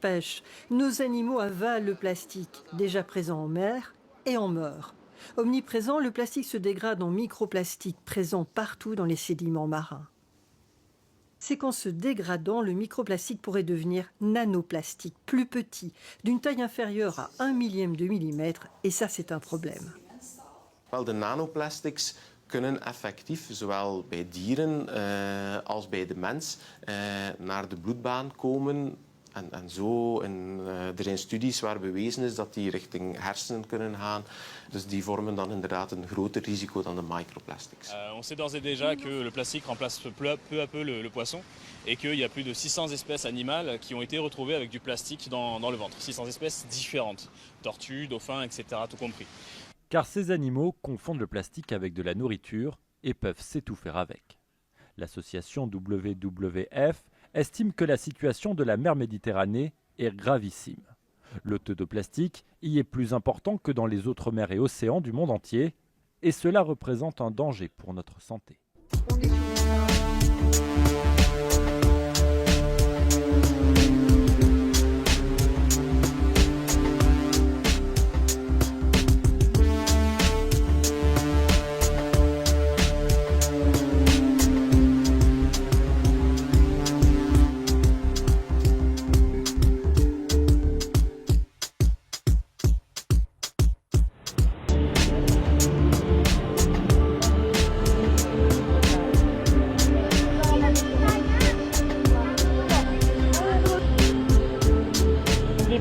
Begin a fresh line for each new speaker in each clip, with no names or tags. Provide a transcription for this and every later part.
pêche, nos animaux avalent le plastique, déjà présent en mer, et en meurent. Omniprésent, le plastique se dégrade en microplastiques présents partout dans les sédiments marins. C'est qu'en se dégradant, le microplastique pourrait devenir nanoplastique, plus petit, d'une taille inférieure à 1 millième de millimètre, et ça c'est un problème.
Wel, de nanoplastics kunnen effectief, zowel bij dieren als bij de mens, naar de bloedbaan komen. En zo, er zijn studies waar bewezen is dat die richting hersenen kunnen gaan. Dus die vormen dan inderdaad een groter risico dan de microplastics.
On sait d'ores et déjà que le plastique remplace peu à peu le poisson et qu'il y a plus de 600 espèces animales qui ont été retrouvées avec du plastique dans le ventre. 600 espèces différentes, tortues, dauphins, etc. tout compris.
Car ces animaux confondent le plastique avec de la nourriture et peuvent s'étouffer avec. L'association WWF estime que la situation de la mer Méditerranée est gravissime. Le taux de plastique y est plus important que dans les autres mers et océans du monde entier, et cela représente un danger pour notre santé.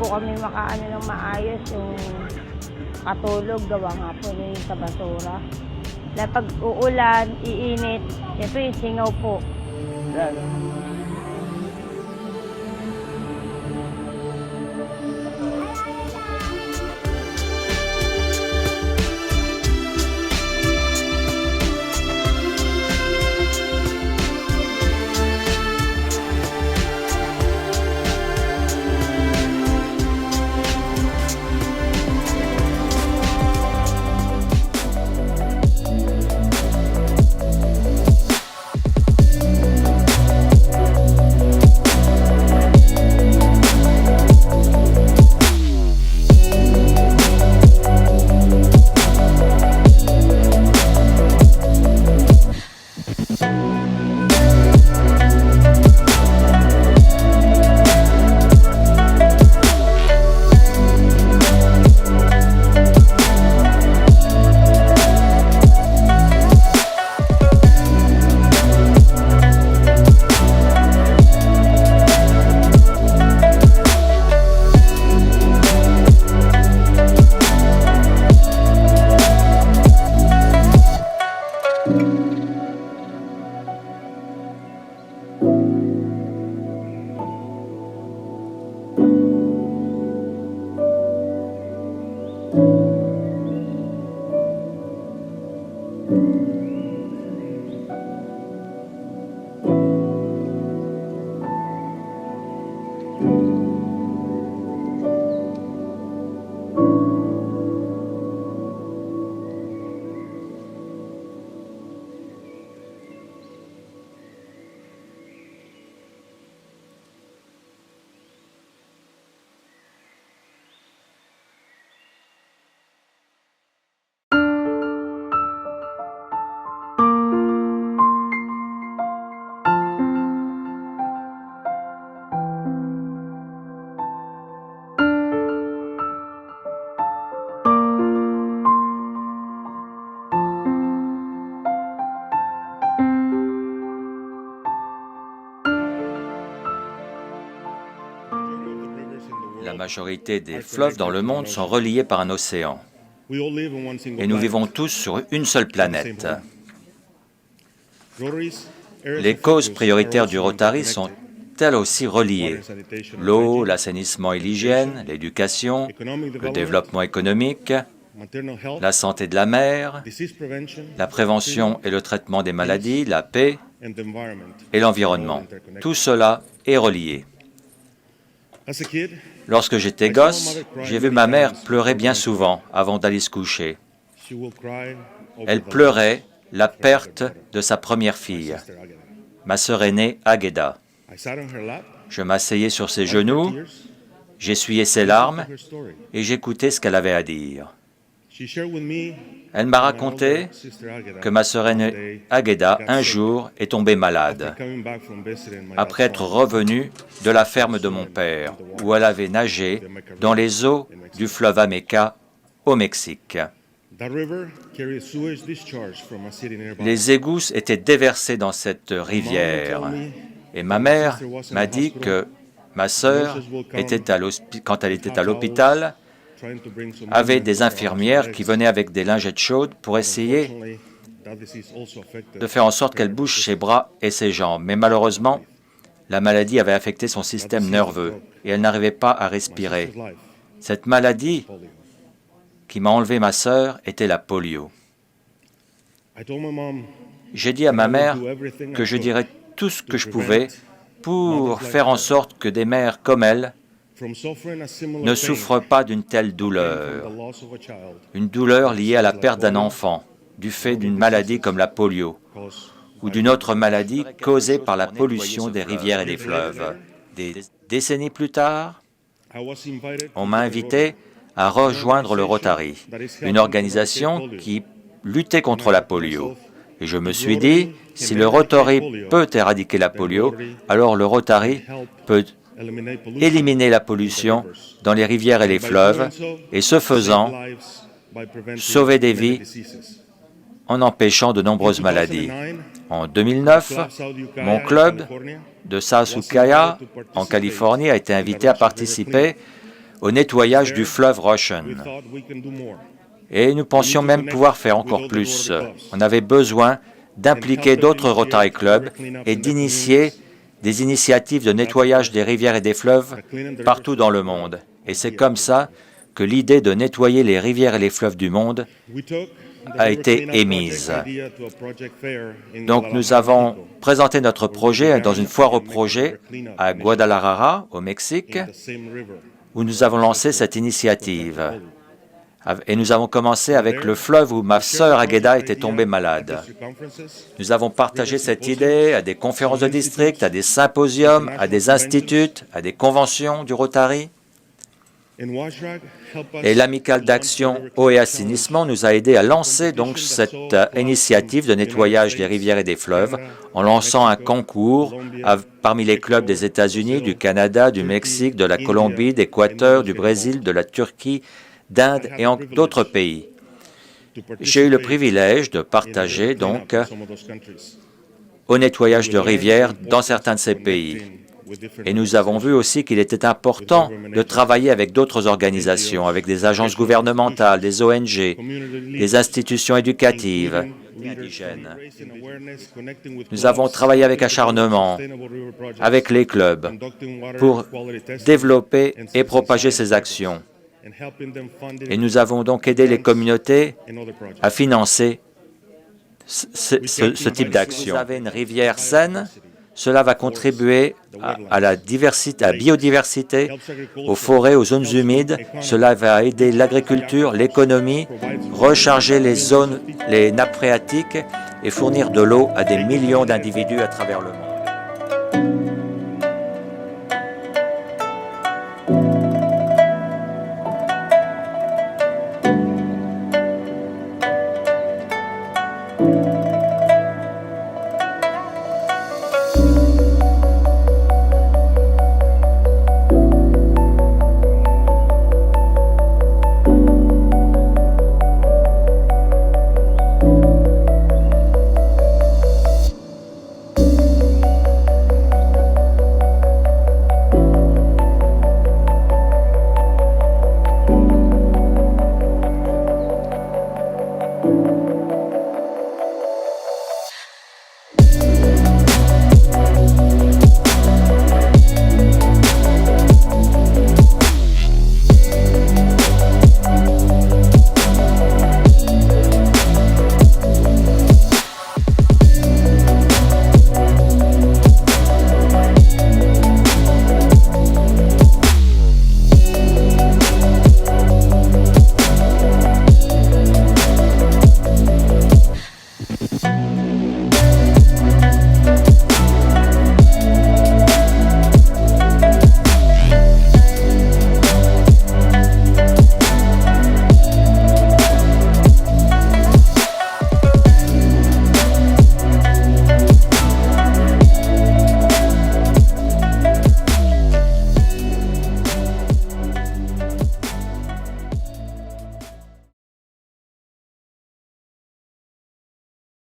Po kami makaano ng maayos yung katulog, gawa nga po na yung sa basura. Na pag uulan, iinit, ito yung singaw po.
La majorité des fleuves dans le monde sont reliés par un océan. Et nous vivons tous sur une seule planète. Les causes prioritaires du Rotary sont elles aussi reliées. L'eau, l'assainissement et l'hygiène, l'éducation, le développement économique, la santé de la mer, la prévention et le traitement des maladies, la paix et l'environnement. Tout cela est relié. Lorsque j'étais gosse, j'ai vu ma mère pleurer bien souvent avant d'aller se coucher. Elle pleurait la perte de sa première fille, ma sœur aînée, Agueda. Je m'asseyais sur ses genoux J'essuyais ses larmes et j'écoutais ce qu'elle avait à dire. Elle m'a raconté que ma sœur aînée Agueda, un jour, est tombée malade après être revenue de la ferme de mon père, où elle avait nagé dans les eaux du fleuve Ameca au Mexique. Les égouts étaient déversés dans cette rivière et ma mère m'a dit que ma sœur, quand elle était à l'hôpital, avait des infirmières qui venaient avec des lingettes chaudes pour essayer de faire en sorte qu'elle bouge ses bras et ses jambes. Mais malheureusement, la maladie avait affecté son système nerveux et elle n'arrivait pas à respirer. Cette maladie qui m'a enlevé ma sœur était la polio. J'ai dit à ma mère que je dirais tout ce que je pouvais pour faire en sorte que des mères comme elle ne souffrent pas d'une telle douleur, une douleur liée à la perte d'un enfant, du fait d'une maladie comme la polio, ou d'une autre maladie causée par la pollution des rivières et des fleuves. Des décennies plus tard, on m'a invité à rejoindre le Rotary, une organisation qui luttait contre la polio. Et je me suis dit, si le Rotary peut éradiquer la polio, alors le Rotary peut éliminer la pollution dans les rivières et les fleuves, et ce faisant, sauver des vies en empêchant de nombreuses maladies. En 2009, mon club de South Ukiah, en Californie, a été invité à participer au nettoyage du fleuve Russian. Et nous pensions même pouvoir faire encore plus. On avait besoin d'impliquer d'autres Rotary Clubs et d'initier des initiatives de nettoyage des rivières et des fleuves partout dans le monde. Et c'est comme ça que l'idée de nettoyer les rivières et les fleuves du monde a été émise. Donc nous avons présenté notre projet dans une foire au projet à Guadalajara, au Mexique, où nous avons lancé cette initiative. Et nous avons commencé avec le fleuve où ma sœur Agueda était tombée malade. Nous avons partagé cette idée à des conférences de district, à des symposiums, à des instituts, à des conventions du Rotary. Et l'Amicale d'action eau et assainissement nous a aidés à lancer donc cette initiative de nettoyage des rivières et des fleuves en lançant un concours parmi les clubs des États-Unis, du Canada, du Mexique, de la Colombie, d'Équateur, du Brésil, de la Turquie, d'Inde et d'autres pays. J'ai eu le privilège de partager donc au nettoyage de rivières dans certains de ces pays. Et nous avons vu aussi qu'il était important de travailler avec d'autres organisations, avec des agences gouvernementales, des ONG, des institutions éducatives, indigènes. Nous avons travaillé avec acharnement, avec les clubs, pour développer et propager ces actions. Et nous avons donc aidé les communautés à financer ce type d'action. Vous avez une rivière saine, cela va contribuer à la biodiversité, aux forêts, aux zones humides. Cela va aider l'agriculture, l'économie, recharger les nappes phréatiques et fournir de l'eau à des millions d'individus à travers le monde.